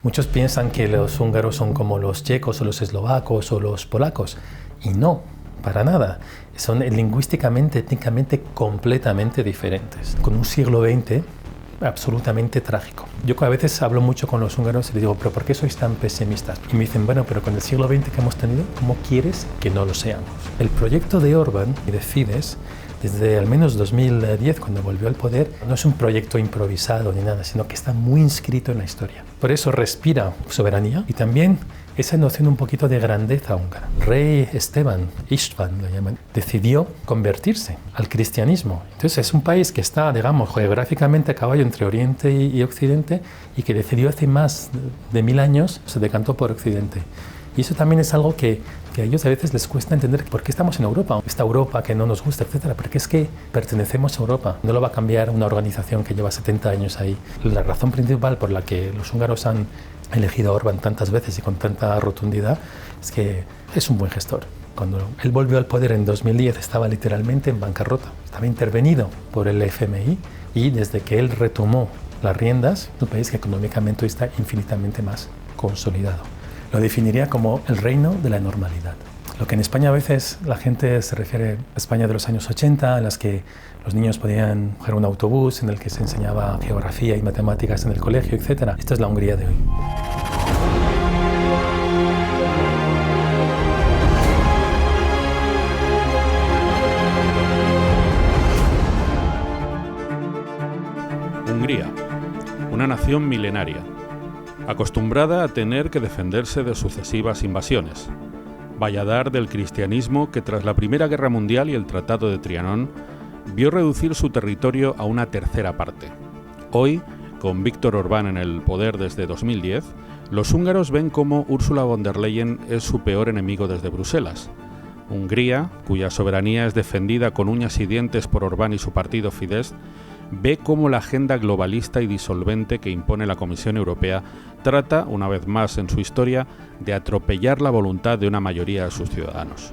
Muchos piensan que los húngaros son como los checos o los eslovacos o los polacos, y no, para nada. Son lingüísticamente, étnicamente completamente diferentes, con un siglo XX absolutamente trágico. Yo a veces hablo mucho con los húngaros y les digo, ¿pero por qué sois tan pesimistas? Y me dicen, bueno, pero con el siglo XX que hemos tenido, ¿cómo quieres que no lo seamos? El proyecto de Orbán y de Fidesz, desde al menos 2010, cuando volvió al poder, no es un proyecto improvisado ni nada, sino que está muy inscrito en la historia. Por eso respira soberanía y también esa noción un poquito de grandeza húngara. El rey Esteban, István lo llaman, decidió convertirse al cristianismo. Entonces es un país que está, digamos, geográficamente a caballo entre Oriente y Occidente y que decidió hace más de 1000 años, se decantó por Occidente. Y eso también es algo que a ellos a veces les cuesta entender por qué estamos en Europa. Esta Europa que no nos gusta, etcétera, porque es que pertenecemos a Europa. No lo va a cambiar una organización que lleva 70 años ahí. La razón principal por la que los húngaros han elegido a Orbán tantas veces y con tanta rotundidad es que es un buen gestor. Cuando él volvió al poder en 2010 estaba literalmente en bancarrota. Estaba intervenido por el FMI y desde que él retomó las riendas, es un país que económicamente está infinitamente más consolidado. Lo definiría como el reino de la normalidad. Lo que en España a veces la gente se refiere a España de los años 80, en las que los niños podían coger un autobús, en el que se enseñaba geografía y matemáticas en el colegio, etc. Esta es la Hungría de hoy. Hungría, una nación milenaria, acostumbrada a tener que defenderse de sucesivas invasiones, valladar del cristianismo que tras la Primera Guerra Mundial y el Tratado de Trianón vio reducir su territorio a una tercera parte. Hoy, con Viktor Orbán en el poder desde 2010, los húngaros ven cómo Ursula von der Leyen es su peor enemigo desde Bruselas. Hungría, cuya soberanía es defendida con uñas y dientes por Orbán y su partido Fidesz, ve cómo la agenda globalista y disolvente que impone la Comisión Europea trata, una vez más en su historia, de atropellar la voluntad de una mayoría de sus ciudadanos.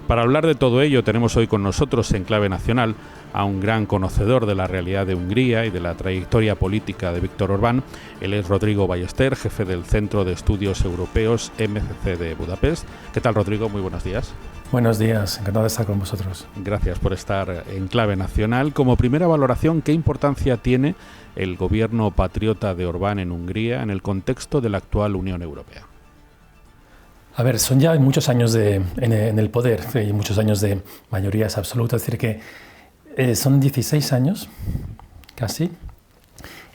Para hablar de todo ello tenemos hoy con nosotros en Clave Nacional a un gran conocedor de la realidad de Hungría y de la trayectoria política de Viktor Orbán. Él es Rodrigo Ballester, jefe del Centro de Estudios Europeos MCC de Budapest. ¿Qué tal, Rodrigo? Muy buenos días. Buenos días, encantado de estar con vosotros. Gracias por estar en Clave Nacional. Como primera valoración, ¿qué importancia tiene el gobierno patriota de Orbán en Hungría en el contexto de la actual Unión Europea? A ver, son ya muchos años en el poder y muchos años de mayorías absolutas, es decir que son 16 años, casi,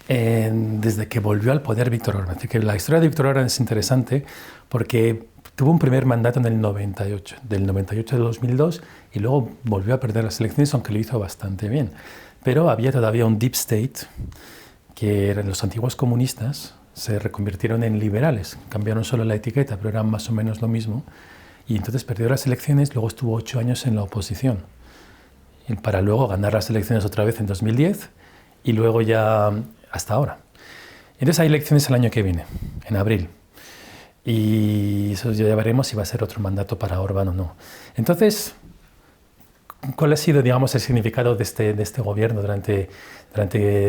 desde que volvió al poder Viktor Orbán. Es decir, que la historia de Viktor Orbán es interesante porque tuvo un primer mandato en el 98, del 98 al 2002, y luego volvió a perder las elecciones, aunque lo hizo bastante bien. Pero había todavía un deep state, que eran los antiguos comunistas, se reconvirtieron en liberales, cambiaron solo la etiqueta, pero eran más o menos lo mismo, y entonces perdió las elecciones, luego estuvo 8 años en la oposición, para luego ganar las elecciones otra vez en 2010, y luego ya hasta ahora. Entonces hay elecciones el año que viene, en abril, y eso ya veremos si va a ser otro mandato para Orbán o no. Entonces, ¿cuál ha sido, digamos, el significado de este gobierno durante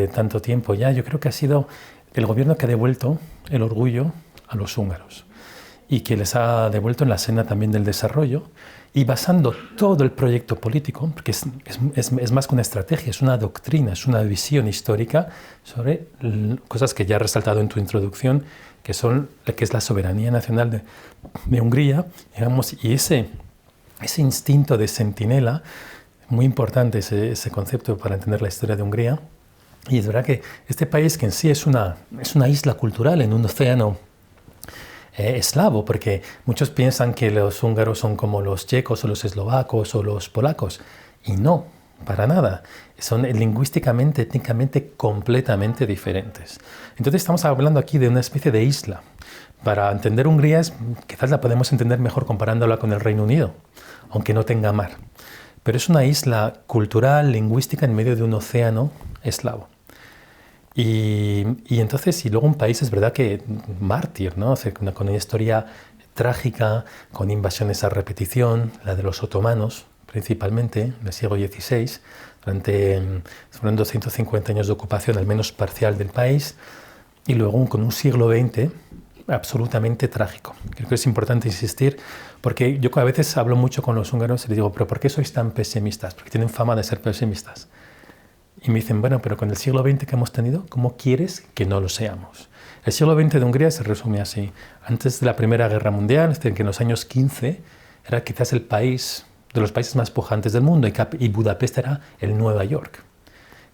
tanto tiempo ya? Yo creo que ha sido el gobierno que ha devuelto el orgullo a los húngaros y que les ha devuelto en la senda también del desarrollo, y basando todo el proyecto político, porque es más que una estrategia, es una doctrina, es una visión histórica sobre cosas que ya has resaltado en tu introducción, que es la soberanía nacional de Hungría, digamos, y ese instinto de centinela, muy importante ese concepto para entender la historia de Hungría. Y es verdad que este país, que en sí es una isla cultural en un océano eslavo, porque muchos piensan que los húngaros son como los checos o los eslovacos o los polacos, y no, para nada. Son lingüísticamente, étnicamente completamente diferentes. Entonces estamos hablando aquí de una especie de isla. Para entender Hungría, quizás la podemos entender mejor comparándola con el Reino Unido, aunque no tenga mar. Pero es una isla cultural, lingüística, en medio de un océano eslavo. Y entonces, y luego un país, es verdad que mártir, ¿no? O sea, con una historia trágica, con invasiones a repetición, la de los otomanos, principalmente, en el siglo XVI, fueron 250 años de ocupación, al menos parcial, del país, y luego con un siglo XX absolutamente trágico. Creo que es importante insistir, porque yo a veces hablo mucho con los húngaros y les digo, ¿pero por qué sois tan pesimistas? Porque tienen fama de ser pesimistas. Y me dicen, bueno, pero con el siglo XX que hemos tenido, ¿cómo quieres que no lo seamos? El siglo XX de Hungría se resume así. Antes de la Primera Guerra Mundial, que en los años 15 era quizás el país de los países más pujantes del mundo, y Budapest era el Nueva York.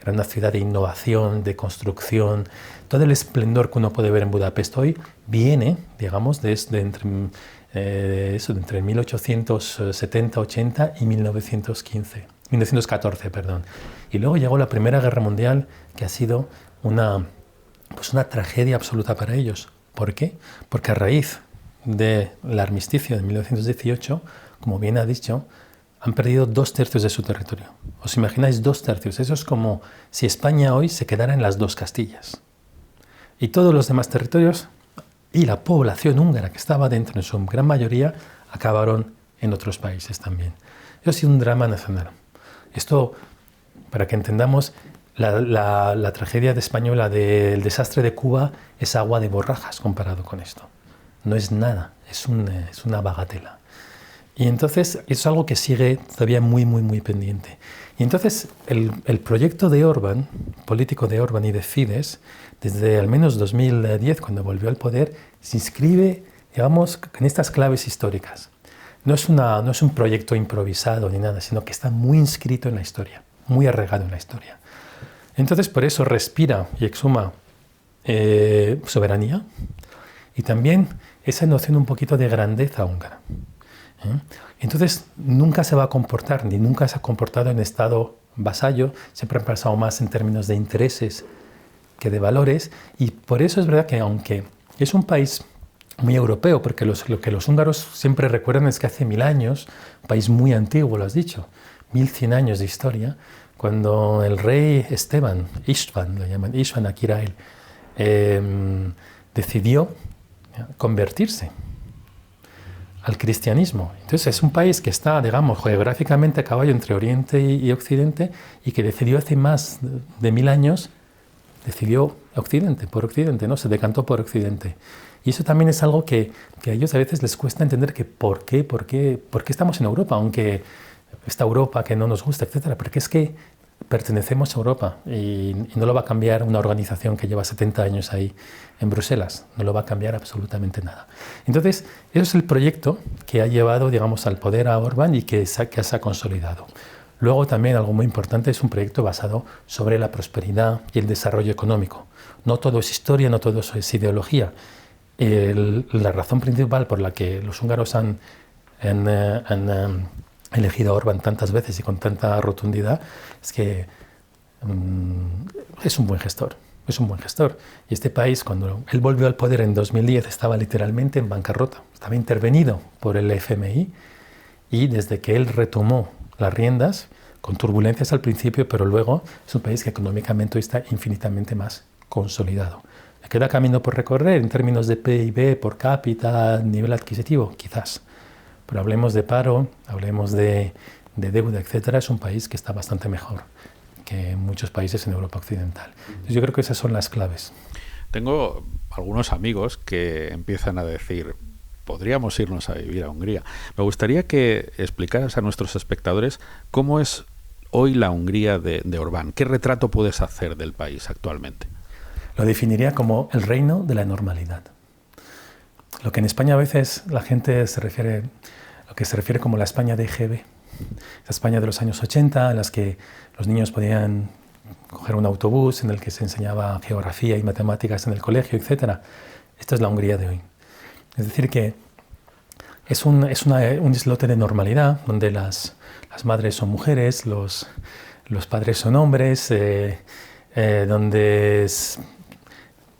Era una ciudad de innovación, de construcción. Todo el esplendor que uno puede ver en Budapest hoy viene, digamos, desde entre 1870-80 y 1914, perdón. Y luego llegó la Primera Guerra Mundial, que ha sido una tragedia absoluta para ellos. ¿Por qué? Porque a raíz del armisticio de 1918, como bien ha dicho, han perdido 2/3 de su territorio. ¿Os imagináis 2/3? Eso es como si España hoy se quedara en las dos Castillas. Y todos los demás territorios y la población húngara que estaba dentro, en su gran mayoría, acabaron en otros países también. Eso ha sido un drama nacional. Esto, para que entendamos, la tragedia española del desastre de Cuba es agua de borrajas comparado con esto. No es nada, es una bagatela. Y entonces eso es algo que sigue todavía muy, muy, muy pendiente. Y entonces el proyecto de Orbán, político de Orbán y de Fidesz, desde al menos 2010, cuando volvió al poder, se inscribe, digamos, en estas claves históricas. No es un proyecto improvisado ni nada, sino que está muy inscrito en la historia, muy arraigado en la historia. Entonces por eso respira y exhuma soberanía y también esa noción un poquito de grandeza húngara. Entonces nunca se va a comportar, ni nunca se ha comportado en estado vasallo, siempre ha pensado más en términos de intereses que de valores, y por eso es verdad que aunque es un país muy europeo, porque lo que los húngaros siempre recuerdan es que hace 1000 años, un país muy antiguo, lo has dicho, 1100 años de historia, cuando el rey Esteban, István, lo llaman, István Aquiráil, decidió convertirse al cristianismo. Entonces es un país que está, digamos, geográficamente a caballo entre Oriente y Occidente, y que decidió hace más de 1000 años, decidió por Occidente, ¿no? Se decantó por Occidente. Y eso también es algo que a ellos a veces les cuesta entender, que por qué estamos en Europa, aunque esta Europa que no nos gusta, etcétera, porque es que pertenecemos a Europa y no lo va a cambiar una organización que lleva 70 años ahí en Bruselas, no lo va a cambiar absolutamente nada. Entonces, eso es el proyecto que ha llevado, digamos, al poder a Orbán y que se ha consolidado. Luego también algo muy importante, es un proyecto basado sobre la prosperidad y el desarrollo económico. No todo es historia, no todo es ideología. La razón principal por la que los húngaros han elegido a Orbán tantas veces y con tanta rotundidad es que es un buen gestor. Es un buen gestor. Y este país, cuando él volvió al poder en 2010, estaba literalmente en bancarrota. Estaba intervenido por el FMI, y desde que él retomó las riendas, con turbulencias al principio, pero luego es un país que económicamente está infinitamente más consolidado. ¿Le queda camino por recorrer en términos de PIB por cápita, nivel adquisitivo? Quizás. Pero hablemos de paro, hablemos de deuda, etcétera, es un país que está bastante mejor que muchos países en Europa Occidental. Entonces yo creo que esas son las claves. Tengo algunos amigos que empiezan a decir, podríamos irnos a vivir a Hungría. Me gustaría que explicaras a nuestros espectadores cómo es hoy la Hungría de Orbán. ¿Qué retrato puedes hacer del país actualmente? Lo definiría como el reino de la normalidad. Lo que en España a veces la gente se refiere como la España de EGB, la España de los años 80, en las que los niños podían coger un autobús, en el que se enseñaba geografía y matemáticas en el colegio, etc. Esta es la Hungría de hoy. Es decir, que es un islote de normalidad, donde las madres son mujeres, los padres son hombres, donde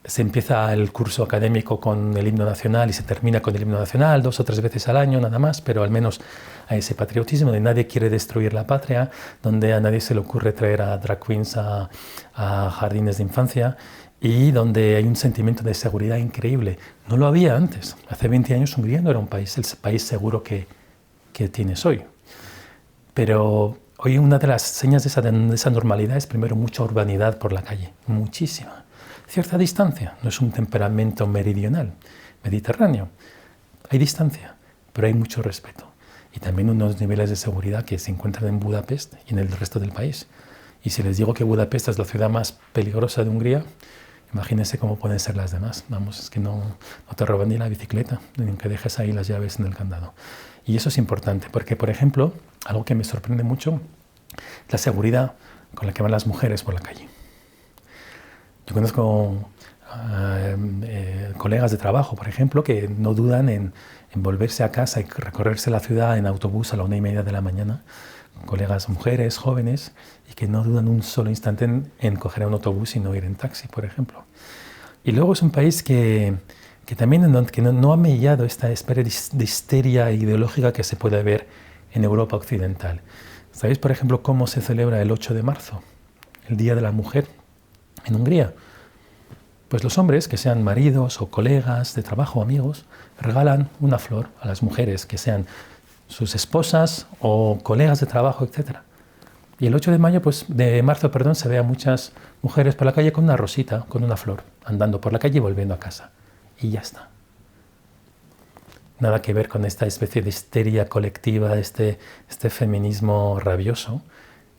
se empieza el curso académico con el himno nacional y se termina con el himno nacional 2 o 3 veces al año, nada más, pero al menos hay ese patriotismo donde nadie quiere destruir la patria, donde a nadie se le ocurre traer a drag queens a jardines de infancia, y donde hay un sentimiento de seguridad increíble. No lo había antes. Hace 20 años Hungría no era un país, el país seguro que tienes hoy. Pero hoy una de las señas de esa normalidad es primero mucha urbanidad por la calle, muchísima. Cierta distancia, no es un temperamento meridional, Mediterráneo. Hay distancia, pero hay mucho respeto. Y también unos niveles de seguridad que se encuentran en Budapest y en el resto del país. Y si les digo que Budapest es la ciudad más peligrosa de Hungría, imagínense cómo pueden ser las demás. Vamos, es que no te roban ni la bicicleta, ni que dejes ahí las llaves en el candado. Y eso es importante, porque, por ejemplo, algo que me sorprende mucho es la seguridad con la que van las mujeres por la calle. Yo conozco colegas de trabajo, por ejemplo, que no dudan en volverse a casa y recorrerse la ciudad en autobús a la 1:30 de la mañana, colegas mujeres, jóvenes, y que no dudan un solo instante en coger un autobús y no ir en taxi, por ejemplo. Y luego es un país que también no ha mellado esta especie de histeria ideológica que se puede ver en Europa occidental. ¿Sabéis, por ejemplo, cómo se celebra el 8 de marzo, el Día de la Mujer, en Hungría? Pues los hombres, que sean maridos o colegas de trabajo o amigos, regalan una flor a las mujeres, que sean sus esposas o colegas de trabajo, etc. Y el 8 de marzo, se ve a muchas mujeres por la calle con una rosita, con una flor, andando por la calle y volviendo a casa. Y ya está. Nada que ver con esta especie de histeria colectiva, este feminismo rabioso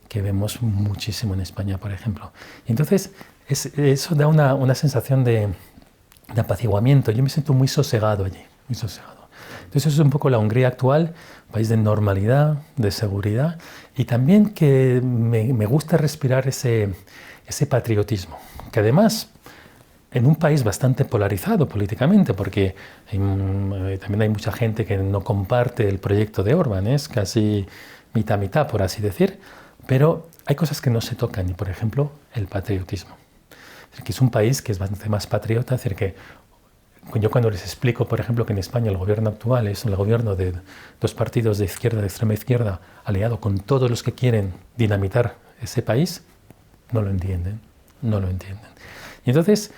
que vemos muchísimo en España, por ejemplo. Y entonces, eso da una sensación de apaciguamiento. Yo me siento muy sosegado allí, muy sosegado. Entonces, eso es un poco la Hungría actual, un país de normalidad, de seguridad, y también que me gusta respirar ese patriotismo, que además, en un país bastante polarizado políticamente, porque también hay mucha gente que no comparte el proyecto de Orbán, es casi mitad-mitad, por así decir, pero hay cosas que no se tocan, y por ejemplo, el patriotismo. Es decir, que es un país que es bastante más patriota, es decir, que yo cuando les explico, por ejemplo, que en España el gobierno actual es el gobierno de dos partidos de izquierda, de extrema izquierda, aliado con todos los que quieren dinamitar ese país, no lo entienden, no lo entienden. Y entonces,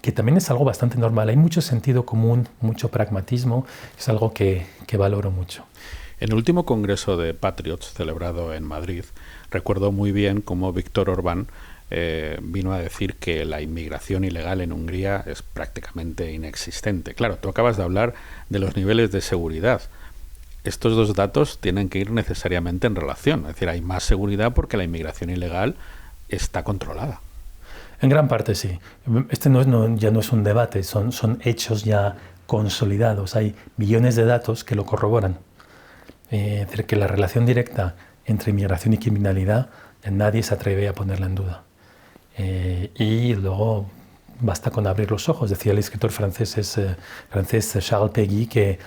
que también es algo bastante normal, hay mucho sentido común, mucho pragmatismo, es algo que valoro mucho. En el último congreso de Patriots celebrado en Madrid, recuerdo muy bien cómo Viktor Orbán vino a decir que la inmigración ilegal en Hungría es prácticamente inexistente. Claro, tú acabas de hablar de los niveles de seguridad. Estos dos datos tienen que ir necesariamente en relación. Es decir, hay más seguridad porque la inmigración ilegal está controlada. En gran parte sí. Este ya no es un debate, son hechos ya consolidados. Hay millones de datos que lo corroboran. Es decir, que la relación directa entre inmigración y criminalidad nadie se atreve a ponerla en duda. Y luego basta con abrir los ojos. Decía el escritor francés Charles Péguy que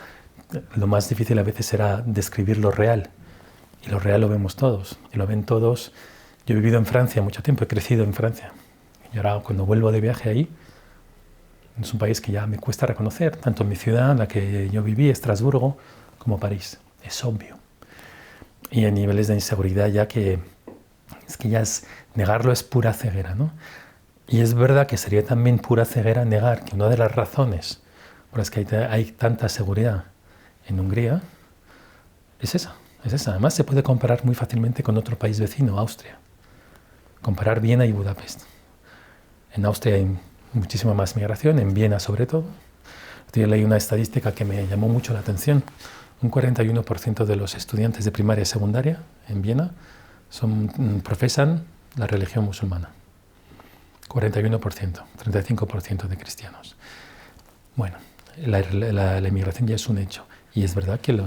lo más difícil a veces era describir lo real. Y lo real lo vemos todos. Y lo ven todos. Yo he vivido en Francia mucho tiempo, he crecido en Francia. Y ahora cuando vuelvo de viaje ahí, es un país que ya me cuesta reconocer, tanto en mi ciudad, en la que yo viví, Estrasburgo, como París. Es obvio. Y a niveles de inseguridad ya que negarlo es pura ceguera, ¿no? Y es verdad que sería también pura ceguera negar que una de las razones por las que hay tanta seguridad en Hungría es esa. Además se puede comparar muy fácilmente con otro país vecino, Austria. Comparar Viena y Budapest. En Austria hay muchísima más migración, en Viena sobre todo. Yo leí una estadística que me llamó mucho la atención. Un 41% de los estudiantes de primaria y secundaria en Viena profesan la religión musulmana. 41%, 35% de cristianos. Bueno, la inmigración ya es un hecho. Y es verdad que lo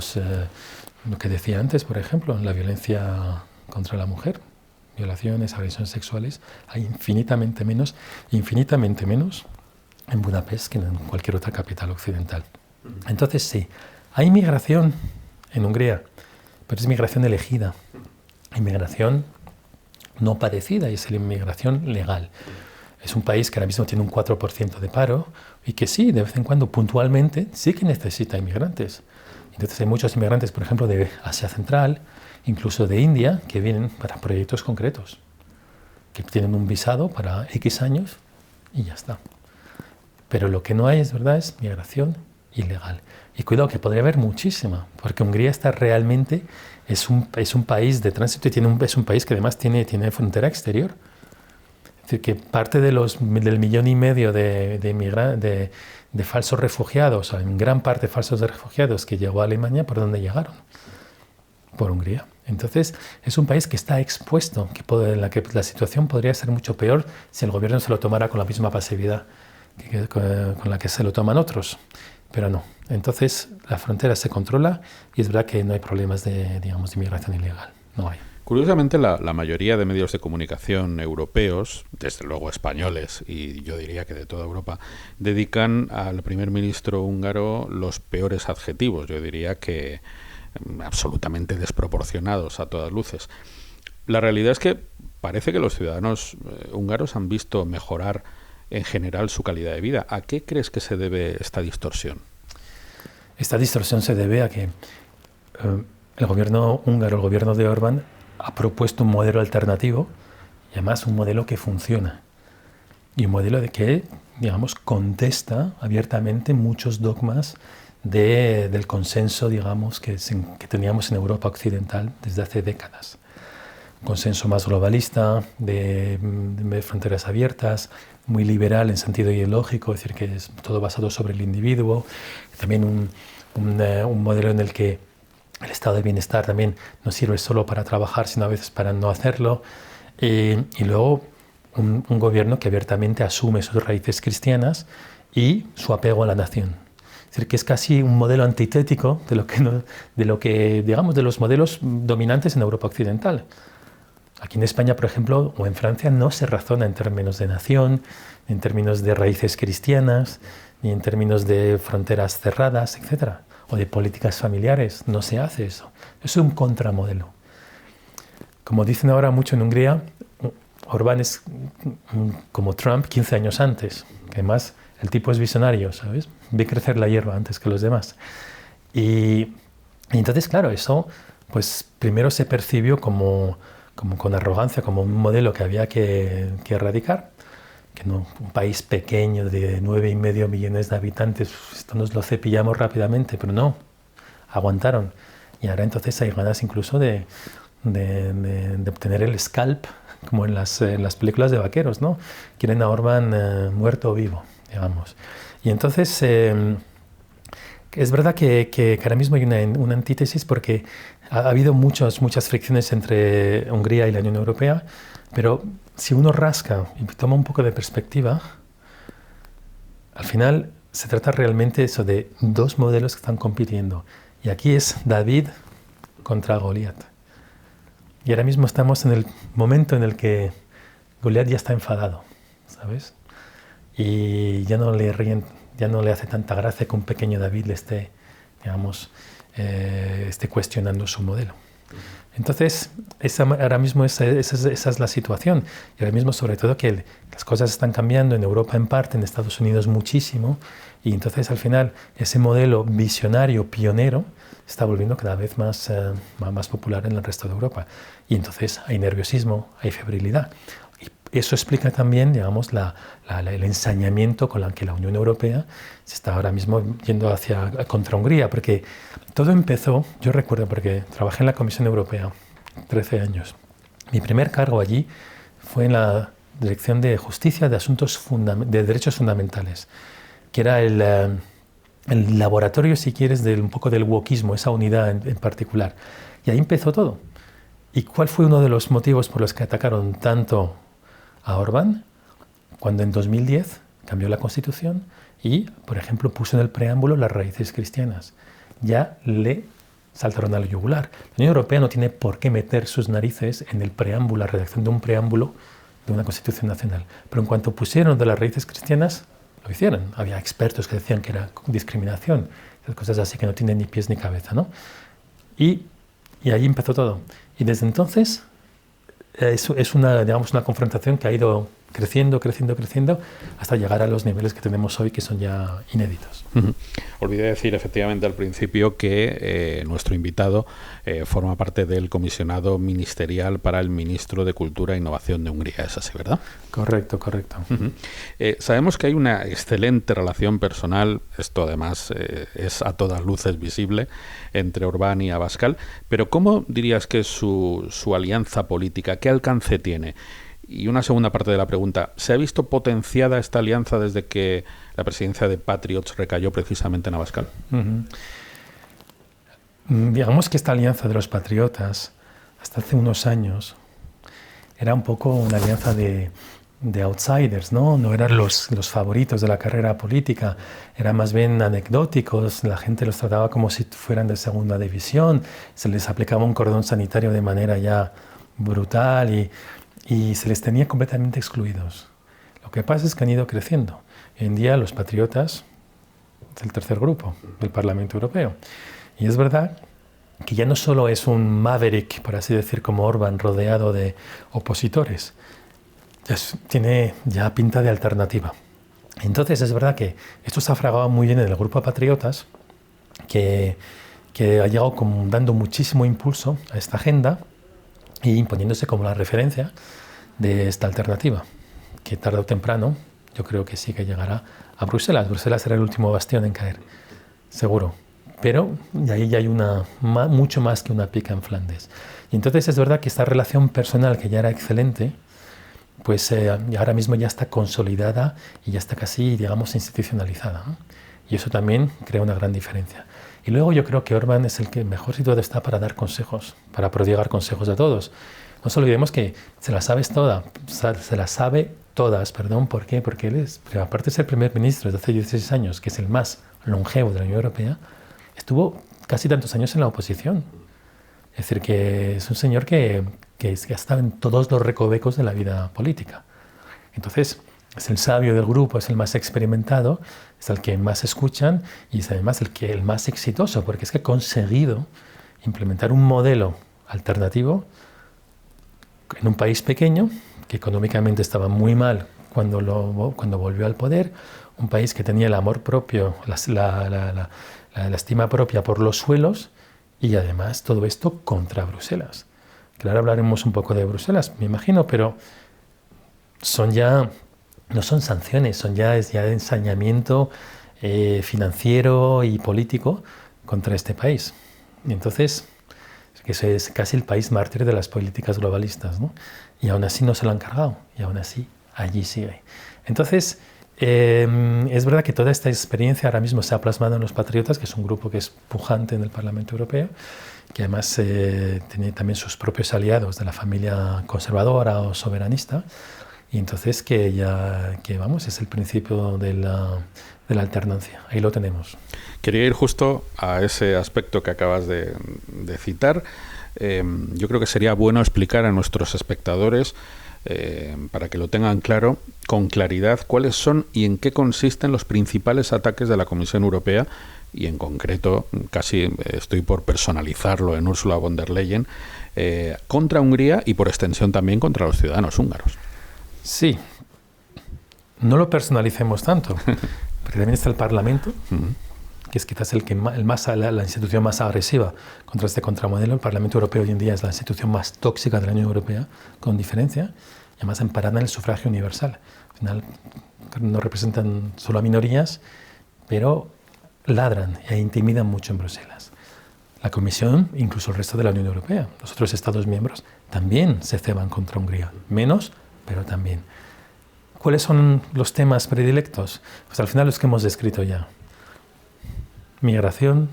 que decía antes, por ejemplo, la violencia contra la mujer, violaciones, agresiones sexuales, hay infinitamente menos en Budapest que en cualquier otra capital occidental. Entonces sí, hay migración en Hungría, pero es migración elegida. Inmigración no parecida, y es la inmigración legal. Es un país que ahora mismo tiene un 4% de paro y que sí, de vez en cuando, puntualmente, sí que necesita inmigrantes. Entonces hay muchos inmigrantes, por ejemplo, de Asia Central, incluso de India, que vienen para proyectos concretos, que tienen un visado para X años y ya está. Pero lo que no hay, es verdad, es migración ilegal. Y cuidado, que podría haber muchísima, porque Hungría está realmente, es un país de tránsito y es un país que además tiene frontera exterior. Es decir, que parte del 1,5 millones de de falsos refugiados, en gran parte falsos refugiados que llegó a Alemania, ¿por dónde llegaron? Por Hungría. Entonces, es un país que está expuesto, en la que la situación podría ser mucho peor si el gobierno se lo tomara con la misma pasividad con la que se lo toman otros. Pero no. Entonces, la frontera se controla y es verdad que no hay problemas de inmigración ilegal. No hay. Curiosamente, la mayoría de medios de comunicación europeos, desde luego españoles y yo diría que de toda Europa, dedican al primer ministro húngaro los peores adjetivos. Yo diría que absolutamente desproporcionados a todas luces. La realidad es que parece que los ciudadanos húngaros han visto mejorar en general su calidad de vida. ¿A qué crees que se debe esta distorsión? Esta distorsión se debe a que el gobierno húngaro, el gobierno de Orbán, ha propuesto un modelo alternativo y además un modelo que funciona. Y un modelo de que, digamos, contesta abiertamente muchos dogmas del consenso, digamos, que teníamos en Europa occidental desde hace décadas. Un consenso más globalista, de fronteras abiertas, muy liberal en sentido ideológico, es decir, que es todo basado sobre el individuo. También un modelo en el que el estado de bienestar también no sirve solo para trabajar, sino a veces para no hacerlo. Y luego un gobierno que abiertamente asume sus raíces cristianas y su apego a la nación. Es decir, que es casi un modelo antitético de lo que digamos, de los modelos dominantes en Europa occidental. Aquí en España, por ejemplo, o en Francia, no se razona en términos de nación, en términos de raíces cristianas, ni en términos de fronteras cerradas, etc. O de políticas familiares. No se hace eso. Eso es un contramodelo. Como dicen ahora mucho en Hungría, Orbán es como Trump 15 años antes, que además el tipo es visionario, ¿sabes? Ve crecer la hierba antes que los demás. Y entonces, claro, eso pues primero se percibió como con arrogancia, como un modelo que había que erradicar, que no, un país pequeño de 9,5 millones de habitantes, esto nos lo cepillamos rápidamente, pero no, aguantaron. Y ahora entonces hay ganas incluso de obtener el scalp, como en las películas de vaqueros, ¿no? Quieren a Orbán muerto o vivo, digamos. Y entonces es verdad que ahora mismo hay una antítesis porque ha habido muchas fricciones entre Hungría y la Unión Europea, pero si uno rasca y toma un poco de perspectiva, al final se trata realmente eso de dos modelos que están compitiendo. Y aquí es David contra Goliat. Y ahora mismo estamos en el momento en el que Goliat ya está enfadado, ¿sabes? Y ya no le hace tanta gracia que un pequeño David le esté cuestionando su modelo. Entonces, ahora mismo esa es la situación. Y ahora mismo, sobre todo, que las cosas están cambiando en Europa en parte, en Estados Unidos muchísimo. Y entonces, al final, ese modelo visionario, pionero, está volviendo cada vez más popular en el resto de Europa. Y entonces hay nerviosismo, hay febrilidad. Y eso explica también, digamos, el ensañamiento con el que la Unión Europea se está ahora mismo yendo contra Hungría. Porque todo empezó, yo recuerdo, porque trabajé en la Comisión Europea 13 años. Mi primer cargo allí fue en la Dirección de Justicia de Asuntos de Derechos Fundamentales, que era el laboratorio, si quieres, un poco del wokismo, esa unidad en particular. Y ahí empezó todo. ¿Y cuál fue uno de los motivos por los que atacaron tanto a Orbán? Cuando en 2010 cambió la Constitución y, por ejemplo, puso en el preámbulo las raíces cristianas. Ya le saltaron al yugular. La Unión Europea no tiene por qué meter sus narices en el preámbulo, la redacción de un preámbulo de una Constitución nacional. Pero en cuanto pusieron de las raíces cristianas, lo hicieron. Había expertos que decían que era discriminación, esas cosas así que no tienen ni pies ni cabeza, ¿no? Y ahí empezó todo. Y desde entonces es una confrontación que ha ido creciendo hasta llegar a los niveles que tenemos hoy, que son ya inéditos. Olvidé decir efectivamente al principio que nuestro invitado forma parte del comisionado ministerial para el ministro de Cultura e Innovación de Hungría. ¿Es así, verdad? Correcto. Sabemos que hay una excelente relación personal, esto además es a todas luces visible, entre Orbán y Abascal, pero ¿cómo dirías que es su alianza política? ¿Qué alcance tiene? Y una segunda parte de la pregunta, ¿se ha visto potenciada esta alianza desde que la presidencia de Patriots recayó precisamente en Abascal? Digamos que esta alianza de los patriotas, hasta hace unos años, era un poco una alianza de outsiders, ¿no? No eran los favoritos de la carrera política, eran más bien anecdóticos, la gente los trataba como si fueran de segunda división, se les aplicaba un cordón sanitario de manera ya brutal y se les tenía completamente excluidos. Lo que pasa es que han ido creciendo. Hoy en día los patriotas es el tercer grupo del Parlamento Europeo. Y es verdad que ya no solo es un maverick, por así decir, como Orbán, rodeado de opositores, tiene ya pinta de alternativa. Entonces es verdad que esto se ha fragado muy bien en el grupo de patriotas, que ha llegado dando muchísimo impulso a esta agenda y imponiéndose como la referencia de esta alternativa, que tarde o temprano yo creo que sí que llegará a Bruselas. Bruselas será el último bastión en caer, seguro. Pero ahí ya hay mucho más que una pica en Flandes. Y entonces es verdad que esta relación personal, que ya era excelente, pues ahora mismo ya está consolidada y ya está casi, digamos, institucionalizada, ¿no? Y eso también crea una gran diferencia. Y luego yo creo que Orbán es el que mejor situado está para dar consejos, para prodigar consejos a todos. No nos olvidemos que se las sabe todas, ¿por qué? Porque él aparte de ser primer ministro desde hace 16 años, que es el más longevo de la Unión Europea, estuvo casi tantos años en la oposición. Es decir, que es un señor que ha estado en todos los recovecos de la vida política. Entonces, es el sabio del grupo, es el más experimentado, es el que más escuchan y es además el más exitoso, porque es que ha conseguido implementar un modelo alternativo en un país pequeño, que económicamente estaba muy mal cuando volvió al poder, un país que tenía el amor propio, la estima propia por los suelos y además todo esto contra Bruselas. Claro, hablaremos un poco de Bruselas, me imagino, pero no son sanciones, son ya de ensañamiento financiero y político contra este país. Y entonces, eso es casi el país mártir de las políticas globalistas, ¿no? Y aún así no se lo han cargado, y aún así allí sigue. Entonces, es verdad que toda esta experiencia ahora mismo se ha plasmado en los Patriotas, que es un grupo que es pujante en el Parlamento Europeo, que además tiene también sus propios aliados de la familia conservadora o soberanista, y entonces es el principio de la alternancia. Ahí lo tenemos. Quería ir justo a ese aspecto que acabas de citar. Yo creo que sería bueno explicar a nuestros espectadores, para que lo tengan claro, con claridad, cuáles son y en qué consisten los principales ataques de la Comisión Europea, y en concreto, casi estoy por personalizarlo en Ursula von der Leyen, contra Hungría y por extensión también contra los ciudadanos húngaros. Sí, no lo personalicemos tanto, porque también está el Parlamento, que es quizás la institución más agresiva contra este contramodelo. El Parlamento Europeo hoy en día es la institución más tóxica de la Unión Europea, con diferencia, y además emparada en el sufragio universal. Al final no representan solo a minorías, pero ladran e intimidan mucho en Bruselas. La Comisión, incluso el resto de la Unión Europea, los otros Estados miembros, también se ceban contra Hungría. Menos, pero también. ¿Cuáles son los temas predilectos? Pues al final los que hemos descrito ya. Migración,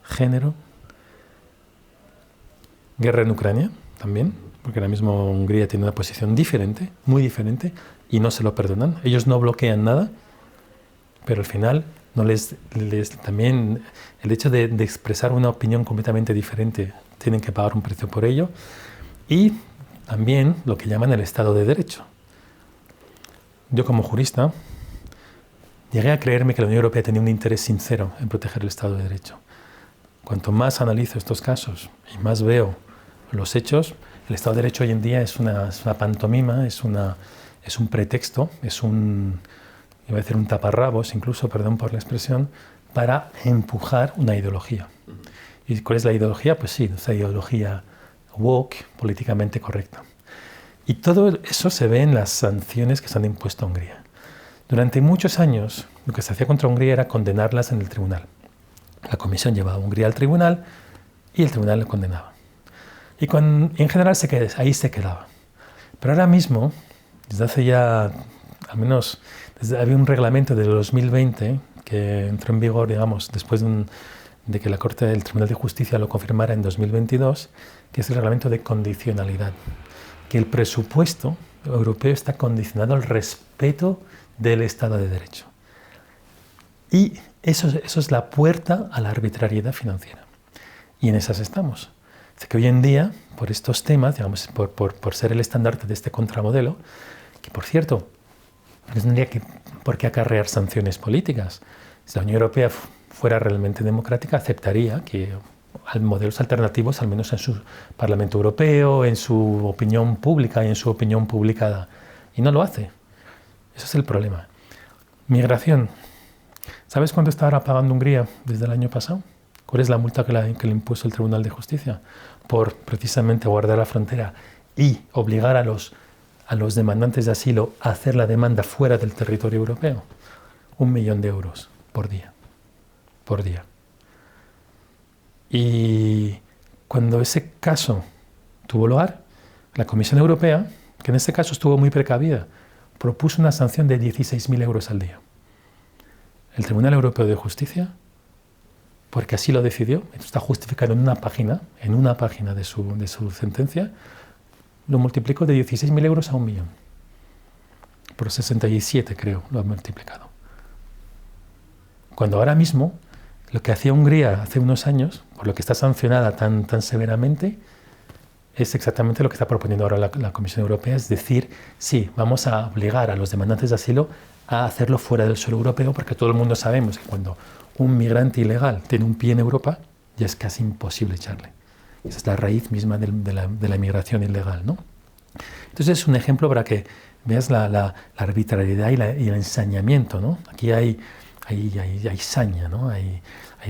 género, guerra en Ucrania también, porque ahora mismo Hungría tiene una posición diferente, muy diferente, y no se lo perdonan. Ellos no bloquean nada, pero al final también el hecho de expresar una opinión completamente diferente, tienen que pagar un precio por ello. Y también lo que llaman el Estado de Derecho. Yo como jurista llegué a creerme que la Unión Europea tenía un interés sincero en proteger el Estado de Derecho. Cuanto más analizo estos casos y más veo los hechos, el Estado de Derecho hoy en día es una pantomima, es un pretexto, iba a decir un taparrabos, incluso, perdón por la expresión, para empujar una ideología. ¿Y cuál es la ideología? Pues sí, esa ideología woke, políticamente correcta. Y todo eso se ve en las sanciones que se han impuesto a Hungría. Durante muchos años, lo que se hacía contra Hungría era condenarlas en el tribunal. La Comisión llevaba a Hungría al tribunal y el tribunal la condenaba. Y en general ahí se quedaba. Pero ahora mismo, desde hace ya, al menos, había un reglamento de 2020 que entró en vigor, digamos, después de que la Corte del Tribunal de Justicia lo confirmara en 2022, que es el reglamento de condicionalidad, que el presupuesto europeo está condicionado al respeto del Estado de Derecho. Y eso es la puerta a la arbitrariedad financiera. Y en esas estamos. Así que hoy en día, por estos temas, digamos, por ser el estandarte de este contramodelo, que por cierto, no tendría por qué acarrear sanciones políticas. Si la Unión Europea fuera realmente democrática, aceptaría que modelos alternativos, al menos en su Parlamento Europeo, en su opinión pública y en su opinión publicada. Y no lo hace. Eso es el problema. Migración. ¿Sabes cuánto está ahora pagando Hungría desde el año pasado? ¿Cuál es la multa que le impuso el Tribunal de Justicia? Por precisamente guardar la frontera y obligar a los demandantes de asilo a hacer la demanda fuera del territorio europeo. 1 millón de euros por día. Por día. Y cuando ese caso tuvo lugar, la Comisión Europea, que en este caso estuvo muy precavida, propuso una sanción de 16.000 euros al día. El Tribunal Europeo de Justicia, porque así lo decidió, está justificado en una página de su sentencia, lo multiplicó de 16.000 euros a 1 millón. Por 67, creo, lo ha multiplicado. Cuando ahora mismo, lo que hacía Hungría hace unos años, por lo que está sancionada tan severamente, es exactamente lo que está proponiendo ahora la Comisión Europea, es decir, sí, vamos a obligar a los demandantes de asilo a hacerlo fuera del suelo europeo, porque todo el mundo sabemos que cuando un migrante ilegal tiene un pie en Europa, ya es casi imposible echarle. Esa es la raíz misma de la migración ilegal, ¿no? Entonces es un ejemplo para que veas la arbitrariedad y el ensañamiento, ¿no? Aquí hay saña, ¿no? Hay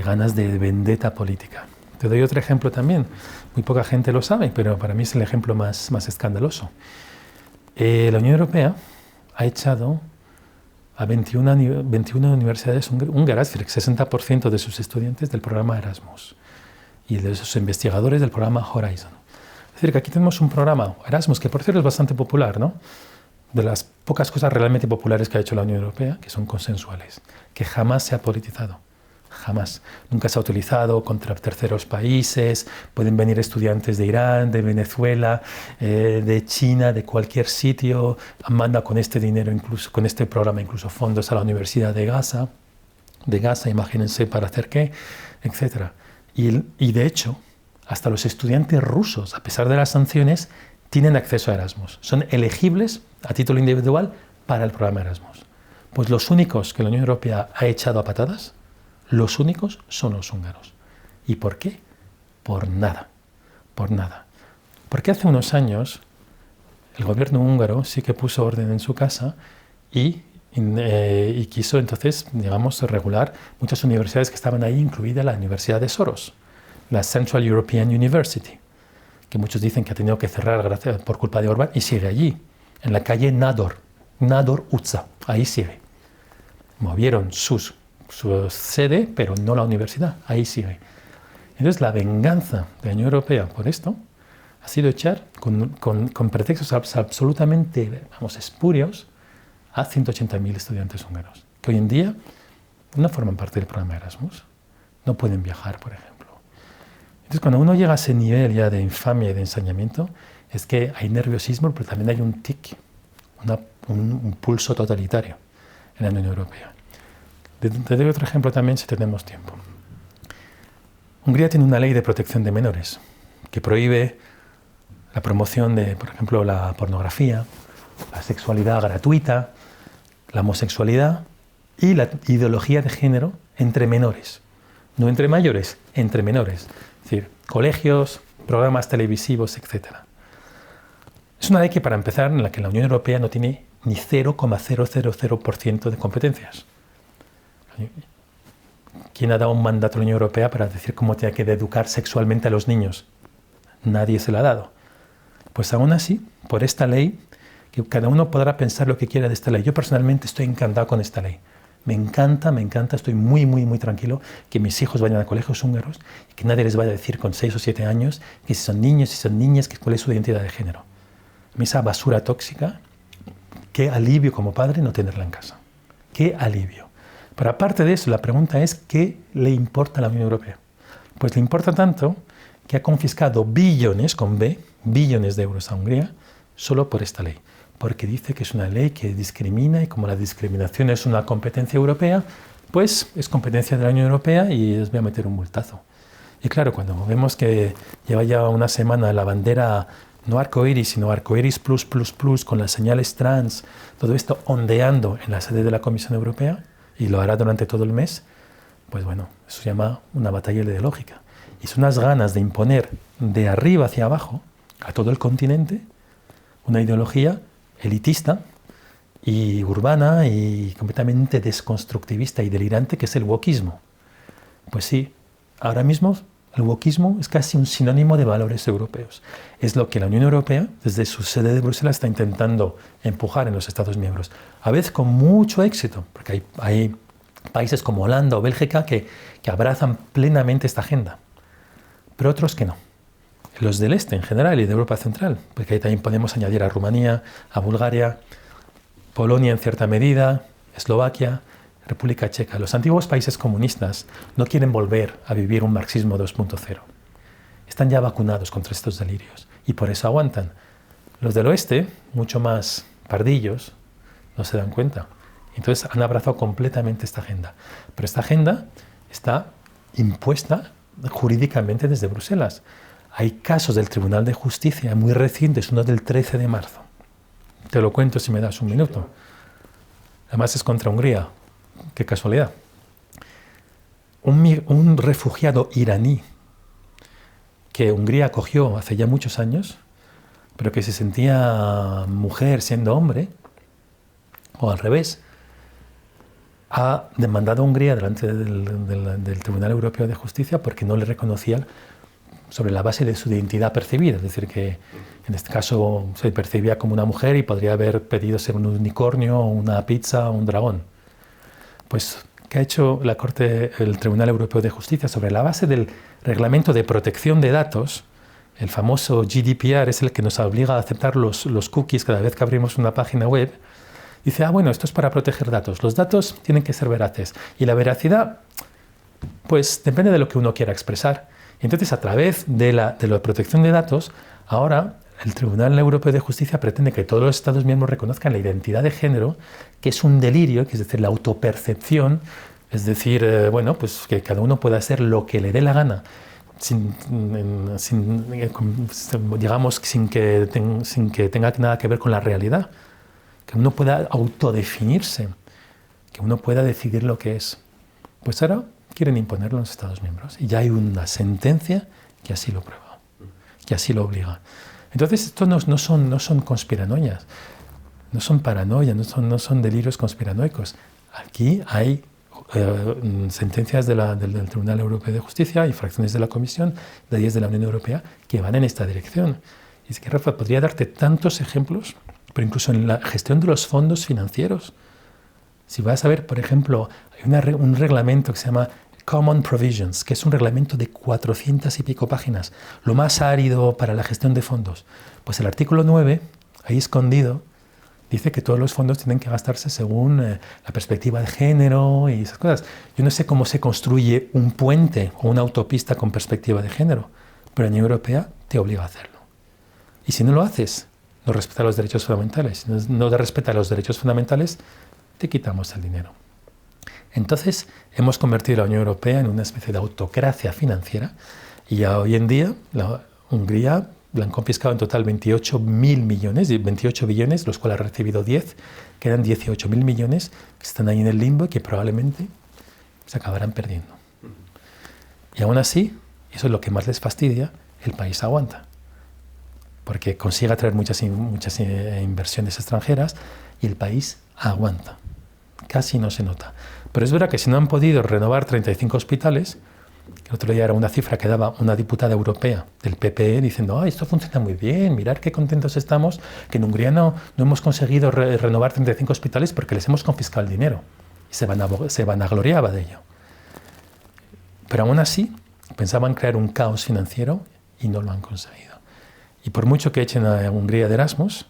ganas de vendetta política. Te doy otro ejemplo también. Muy poca gente lo sabe, pero para mí es el ejemplo más escandaloso. La Unión Europea ha echado a 21 universidades húngaras, es decir, 60% de sus estudiantes del programa Erasmus y de sus investigadores del programa Horizon. Es decir, que aquí tenemos un programa Erasmus, que por cierto es bastante popular, ¿no? De las pocas cosas realmente populares que ha hecho la Unión Europea, que son consensuales, que jamás se ha politizado. Jamás. Nunca se ha utilizado contra terceros países. Pueden venir estudiantes de Irán, de Venezuela, de China, de cualquier sitio. Manda con este dinero, incluso con este programa, incluso fondos a la Universidad de Gaza. Imagínense para hacer qué, etc. Y de hecho, hasta los estudiantes rusos, a pesar de las sanciones, tienen acceso a Erasmus. Son elegibles a título individual para el programa Erasmus. Pues los únicos que la Unión Europea ha echado a patadas, los únicos son los húngaros. ¿Y por qué? Por nada. Por nada. Porque hace unos años el gobierno húngaro sí que puso orden en su casa y quiso entonces, digamos, regular muchas universidades que estaban ahí, incluida la Universidad de Soros, la Central European University, que muchos dicen que ha tenido que cerrar por culpa de Orbán, y sigue allí, en la calle Nádor utca, ahí sigue. Movieron su sede, pero no la universidad, ahí sigue. Entonces la venganza de la Unión Europea por esto ha sido echar con pretextos absolutamente, espurios, a 180.000 estudiantes húngaros, que hoy en día no forman parte del programa Erasmus, no pueden viajar, por ejemplo. Entonces cuando uno llega a ese nivel ya de infamia y de ensañamiento, es que hay nerviosismo, pero también hay un tic, un pulso totalitario en la Unión Europea. Te doy otro ejemplo también si tenemos tiempo. Hungría tiene una ley de protección de menores que prohíbe la promoción de, por ejemplo, la pornografía, la sexualidad gratuita, la homosexualidad y la ideología de género entre menores. No entre mayores, entre menores. Es decir, colegios, programas televisivos, etc. Es una ley que, para empezar, en la que la Unión Europea no tiene ni 0,000% de competencias. ¿Quién ha dado un mandato a la Unión Europea para decir cómo tiene que educar sexualmente a los niños? Nadie se lo ha dado. Pues aún así, por esta ley, que cada uno podrá pensar lo que quiera de esta ley. Yo personalmente estoy encantado con esta ley. Me encanta, estoy muy tranquilo que mis hijos vayan a colegios húngaros y que nadie les vaya a decir con 6 o 7 años que si son niños, si son niñas, que cuál es su identidad de género. esa basura tóxica, qué alivio como padre no tenerla en casa. Qué alivio. Pero aparte de eso, la pregunta es, ¿qué le importa a la Unión Europea? Pues le importa tanto que ha confiscado billones, con B, billones de euros a Hungría, solo por esta ley. Porque dice que es una ley que discrimina y como la discriminación es una competencia europea, pues es competencia de la Unión Europea y les voy a meter un multazo. Y claro, cuando vemos que lleva ya una semana la bandera no arcoíris, sino arcoíris plus, plus, plus, con las señales trans, todo esto ondeando en la sede de la Comisión Europea, y lo hará durante todo el mes, pues bueno, eso se llama una batalla ideológica. Y son unas ganas de imponer de arriba hacia abajo a todo el continente una ideología elitista y urbana y completamente desconstructivista y delirante que es el wokismo. Pues sí, ahora mismo el wokismo es casi un sinónimo de valores europeos. Es lo que la Unión Europea, desde su sede de Bruselas, está intentando empujar en los Estados miembros. A veces con mucho éxito, porque hay países como Holanda o Bélgica que abrazan plenamente esta agenda, pero otros que no. Los del este en general y de Europa Central, porque ahí también podemos añadir a Rumanía, a Bulgaria, Polonia en cierta medida, Eslovaquia, República Checa. Los antiguos países comunistas no quieren volver a vivir un marxismo 2.0. Están ya vacunados contra estos delirios y por eso aguantan. Los del oeste, mucho más pardillos, no se dan cuenta. Entonces han abrazado completamente esta agenda. Pero esta agenda está impuesta jurídicamente desde Bruselas. Hay casos del Tribunal de Justicia muy recientes, uno del 13 de marzo. Te lo cuento si me das un minuto. Además es contra Hungría. Qué casualidad. Un refugiado iraní que Hungría acogió hace ya muchos años, pero que se sentía mujer siendo hombre, o al revés, ha demandado a Hungría delante del Tribunal Europeo de Justicia porque no le reconocía sobre la base de su identidad percibida. Es decir, que en este caso se percibía como una mujer y podría haber pedido ser un unicornio, una pizza o un dragón. Pues, ¿qué ha hecho la Corte, el Tribunal Europeo de Justicia? Sobre la base del Reglamento de Protección de Datos, el famoso GDPR es el que nos obliga a aceptar los cookies cada vez que abrimos una página web. Dice, bueno, esto es para proteger datos. Los datos tienen que ser veraces. Y la veracidad, pues depende de lo que uno quiera expresar. Entonces, a través de la protección de datos, ahora el Tribunal Europeo de Justicia pretende que todos los Estados miembros reconozcan la identidad de género, que es un delirio, que es decir, la autopercepción, es decir, bueno, pues que cada uno pueda hacer lo que le dé la gana, digamos, sin que tenga nada que ver con la realidad, que uno pueda autodefinirse, que uno pueda decidir lo que es. Pues ahora quieren imponerlo en los Estados miembros y ya hay una sentencia que así lo prueba, que así lo obliga. Entonces, esto no son conspiranoias, no son paranoias, no son delirios conspiranoicos. Aquí hay sentencias del Tribunal Europeo de Justicia, infracciones de la Comisión, leyes de la Unión Europea que van en esta dirección. Y es que, Rafa, podría darte tantos ejemplos, pero incluso en la gestión de los fondos financieros. Si vas a ver, por ejemplo, hay un reglamento que se llama Common Provisions, que es un reglamento de 400 y pico páginas, lo más árido para la gestión de fondos. Pues el artículo 9, ahí escondido, dice que todos los fondos tienen que gastarse según la perspectiva de género y esas cosas. Yo no sé cómo se construye un puente o una autopista con perspectiva de género, pero la Unión Europea te obliga a hacerlo. Y si no lo haces, no respeta los derechos fundamentales. Si no respeta los derechos fundamentales, te quitamos el dinero. Entonces, hemos convertido a la Unión Europea en una especie de autocracia financiera y ya hoy en día Hungría le han confiscado en total 28.000 millones, 28 billones, los cuales ha recibido 10, quedan 18.000 millones que están ahí en el limbo y que probablemente se acabarán perdiendo. Y aún así, eso es lo que más les fastidia, el país aguanta, porque consigue atraer muchas inversiones extranjeras y el país aguanta. Casi no se nota. Pero es verdad que si no han podido renovar 35 hospitales, que el otro día era una cifra que daba una diputada europea del PPE diciendo esto funciona muy bien, mirad qué contentos estamos, que en Hungría no hemos conseguido renovar 35 hospitales porque les hemos confiscado el dinero. Y se vanagloriaba de ello. Pero aún así, pensaban crear un caos financiero y no lo han conseguido. Y por mucho que echen a Hungría de Erasmus,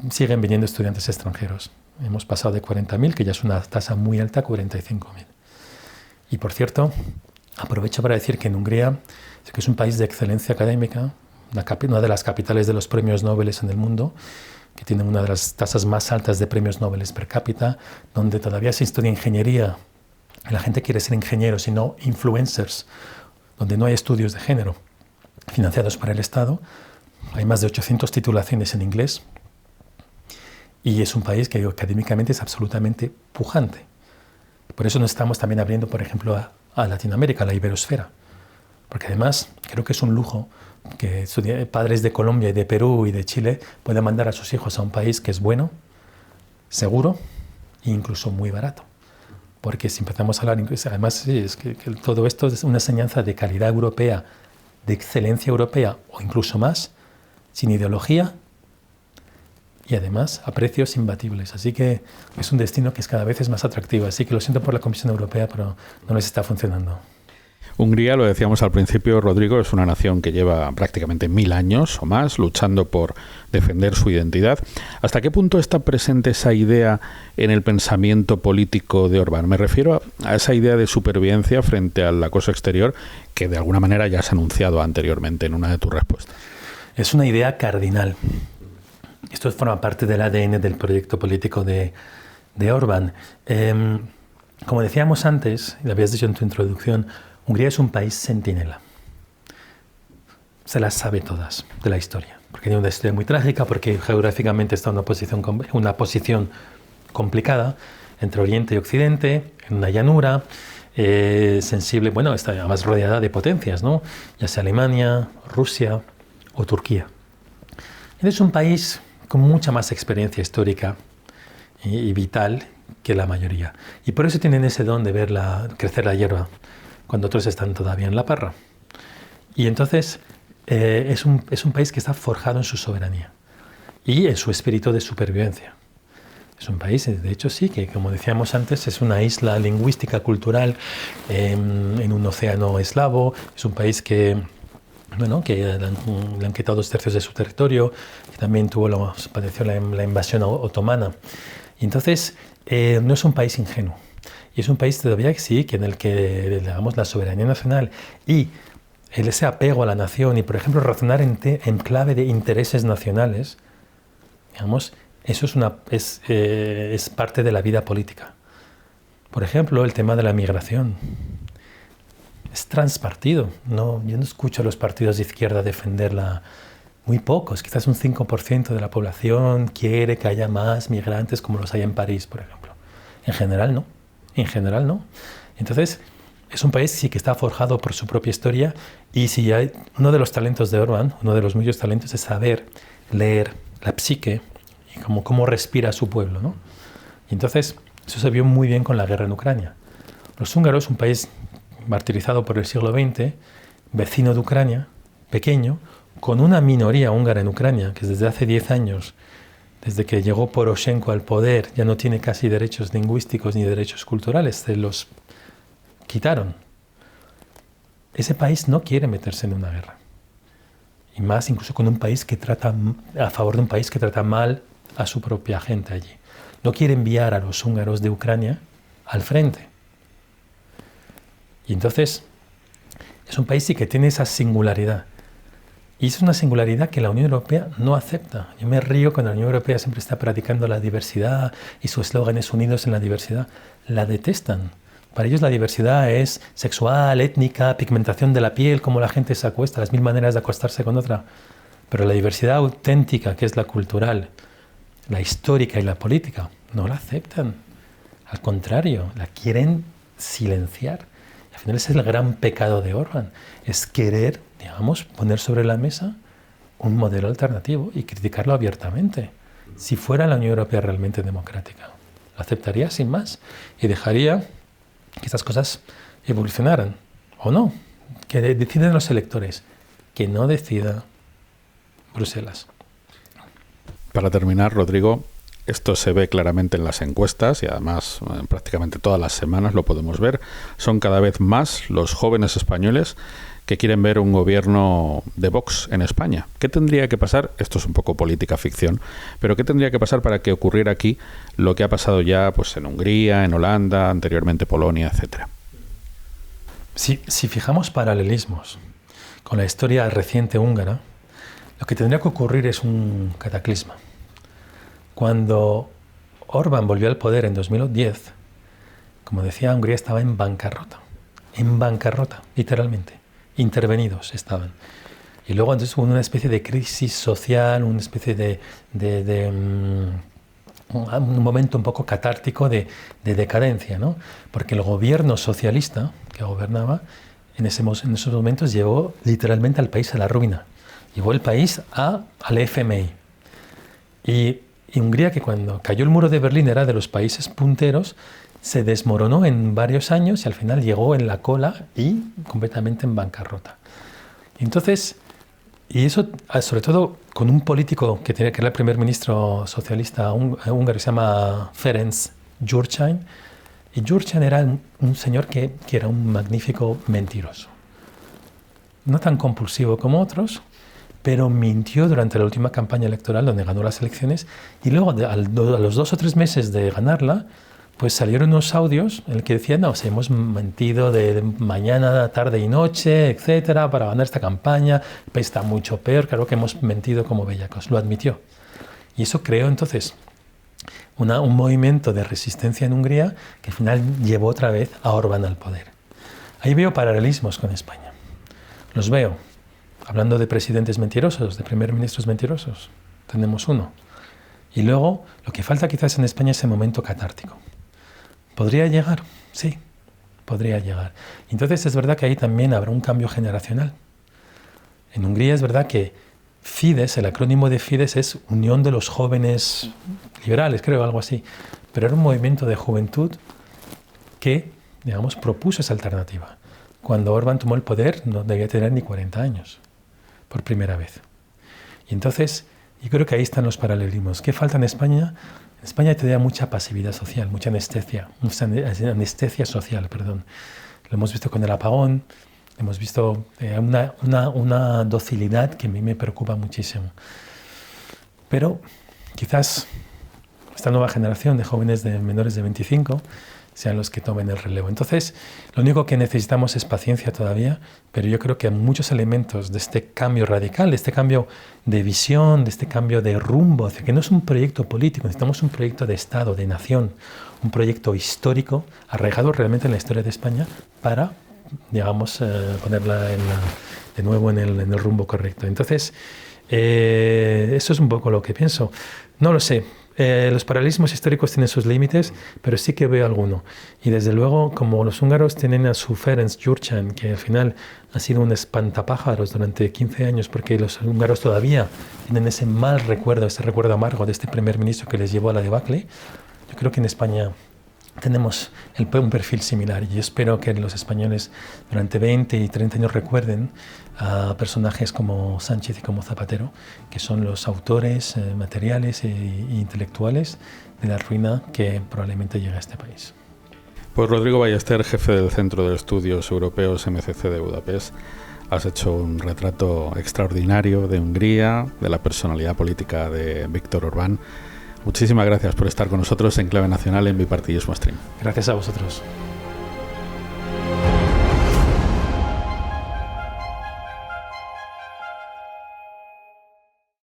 siguen viniendo estudiantes extranjeros. Hemos pasado de 40.000, que ya es una tasa muy alta, a 45.000. Y por cierto, aprovecho para decir que en Hungría, que es un país de excelencia académica, una de las capitales de los premios Nobel en el mundo, que tiene una de las tasas más altas de premios Nobel per cápita, donde todavía se estudia ingeniería, y la gente quiere ser ingenieros y no influencers, donde no hay estudios de género financiados por el Estado. Hay más de 800 titulaciones en inglés, y es un país que académicamente es absolutamente pujante. Por eso nos estamos también abriendo, por ejemplo, a Latinoamérica, a la iberosfera. Porque además creo que es un lujo que padres de Colombia y de Perú y de Chile puedan mandar a sus hijos a un país que es bueno, seguro e incluso muy barato. Porque si empezamos a hablar, además sí, es que todo esto es una enseñanza de calidad europea, de excelencia europea o incluso más, sin ideología y además a precios imbatibles. Así que es un destino que cada vez es más atractivo. Así que lo siento por la Comisión Europea, pero no les está funcionando. Hungría, lo decíamos al principio, Rodrigo, es una nación que lleva prácticamente 1000 años o más luchando por defender su identidad. ¿Hasta qué punto está presente esa idea en el pensamiento político de Orbán? Me refiero a esa idea de supervivencia frente al acoso exterior que de alguna manera ya has anunciado anteriormente en una de tus respuestas. Es una idea cardinal. Esto forma parte del ADN del proyecto político de Orbán. Como decíamos antes, y lo habías dicho en tu introducción, Hungría es un país centinela. Se las sabe todas de la historia, porque tiene una historia muy trágica, porque geográficamente está en una posición complicada entre Oriente y Occidente, en una llanura, sensible, bueno, está además rodeada de potencias, ¿no? Ya sea Alemania, Rusia o Turquía. Es un país con mucha más experiencia histórica y vital que la mayoría. Y por eso tienen ese don de ver crecer la hierba cuando otros están todavía en la parra. Y entonces es un país que está forjado en su soberanía y en su espíritu de supervivencia. Es un país, de hecho sí, que como decíamos antes, es una isla lingüística, cultural, en un océano eslavo. Es un país que le han quitado 2/3 de su territorio, que también padeció la invasión otomana. Y entonces no es un país ingenuo. Y es un país todavía que sí, en el que la soberanía nacional y ese apego a la nación y, por ejemplo, razonar en clave de intereses nacionales, digamos, eso es parte de la vida política. Por ejemplo, el tema de la migración. Es transpartido. Yo no escucho a los partidos de izquierda defenderla. Muy pocos, quizás un 5% de la población quiere que haya más migrantes como los hay en París, por ejemplo. En general, no. Entonces, es un país sí que está forjado por su propia historia y si hay uno de los talentos de Orbán, uno de los muchos talentos es saber leer la psique y cómo respira su pueblo, ¿no? Y entonces, eso se vio muy bien con la guerra en Ucrania. Los húngaros, un país martirizado por el siglo XX, vecino de Ucrania, pequeño, con una minoría húngara en Ucrania, que desde hace 10 años, desde que llegó Poroshenko al poder, ya no tiene casi derechos lingüísticos ni derechos culturales, se los quitaron. Ese país no quiere meterse en una guerra. Y más incluso con un país que trata a favor de un país que trata mal a su propia gente allí. No quiere enviar a los húngaros de Ucrania al frente. Y entonces es un país sí que tiene esa singularidad. Y es una singularidad que la Unión Europea no acepta. Yo me río cuando la Unión Europea siempre está practicando la diversidad y su eslogan es unidos en la diversidad. La detestan. Para ellos la diversidad es sexual, étnica, pigmentación de la piel, cómo la gente se acuesta, las 1000 maneras de acostarse con otra. Pero la diversidad auténtica, que es la cultural, la histórica y la política, no la aceptan. Al contrario, la quieren silenciar. Al final ese es el gran pecado de Orbán, es querer, digamos, poner sobre la mesa un modelo alternativo y criticarlo abiertamente. Si fuera la Unión Europea realmente democrática, lo aceptaría sin más y dejaría que estas cosas evolucionaran, o no, que deciden los electores, que no decida Bruselas. Para terminar, Rodrigo, esto se ve claramente en las encuestas y además prácticamente todas las semanas lo podemos ver. Son cada vez más los jóvenes españoles que quieren ver un gobierno de Vox en España. ¿Qué tendría que pasar? Esto es un poco política ficción, pero ¿qué tendría que pasar para que ocurriera aquí lo que ha pasado ya pues en Hungría, en Holanda, anteriormente Polonia, etcétera? Si fijamos paralelismos con la historia reciente húngara, lo que tendría que ocurrir es un cataclisma. Cuando Orbán volvió al poder en 2010, como decía, Hungría estaba en bancarrota, literalmente, intervenidos estaban. Y luego entonces hubo una especie de crisis social, una especie de un momento un poco catártico de decadencia, ¿no? Porque el gobierno socialista que gobernaba en esos momentos llevó literalmente al país a la ruina, llevó el país al FMI. Y Hungría, que cuando cayó el muro de Berlín era de los países punteros, se desmoronó en varios años y al final llegó en la cola y completamente en bancarrota. Entonces, y eso sobre todo con un político que era el primer ministro socialista húngaro que se llama Ferenc Gyurcsány, y Gyurcsány era un señor que era un magnífico mentiroso. No tan compulsivo como otros, pero mintió durante la última campaña electoral donde ganó las elecciones y luego a los 2 o 3 meses de ganarla, pues salieron unos audios en el que decían, no, hemos mentido de mañana, tarde y noche, etcétera, para ganar esta campaña, el país está mucho peor, claro que hemos mentido como bellacos, lo admitió. Y eso creó entonces un movimiento de resistencia en Hungría que al final llevó otra vez a Orbán al poder. Ahí veo paralelismos con España. Los veo. Hablando de presidentes mentirosos, de primer ministros mentirosos, tenemos uno. Y luego, lo que falta quizás en España es ese momento catártico. ¿Podría llegar? Sí, podría llegar. Entonces es verdad que ahí también habrá un cambio generacional. En Hungría es verdad que Fidesz, el acrónimo de Fidesz es Unión de los Jóvenes Liberales, creo, algo así. Pero era un movimiento de juventud que, digamos, propuso esa alternativa. Cuando Orbán tomó el poder no debía tener ni 40 años, por primera vez. Y entonces, yo creo que ahí están los paralelismos. ¿Qué falta en España? En España todavía mucha pasividad social, mucha anestesia social, perdón. Lo hemos visto con el apagón, hemos visto una docilidad que a mí me preocupa muchísimo. Pero quizás esta nueva generación de jóvenes de menores de 25 sean los que tomen el relevo. Entonces, lo único que necesitamos es paciencia todavía, pero yo creo que muchos elementos de este cambio radical, de este cambio de visión, de este cambio de rumbo, que no es un proyecto político, necesitamos un proyecto de Estado, de nación, un proyecto histórico, arraigado realmente en la historia de España, para, digamos, ponerla de nuevo en el rumbo correcto. Entonces, eso es un poco lo que pienso. No lo sé. Los paralelismos históricos tienen sus límites, pero sí que veo alguno. Y desde luego, como los húngaros tienen a su Ferenc Gyurcsány, que al final ha sido un espantapájaros durante 15 años, porque los húngaros todavía tienen ese mal recuerdo, ese recuerdo amargo de este primer ministro que les llevó a la debacle, yo creo que en España tenemos un perfil similar y yo espero que los españoles durante 20 y 30 años recuerden a personajes como Sánchez y como Zapatero, que son los autores materiales e intelectuales de la ruina que probablemente llega a este país. Pues Rodrigo Ballester, jefe del Centro de Estudios Europeos MCC de Budapest, has hecho un retrato extraordinario de Hungría, de la personalidad política de Viktor Orbán. Muchísimas gracias por estar con nosotros en Clave Nacional en Bipartidismo Stream. Gracias a vosotros.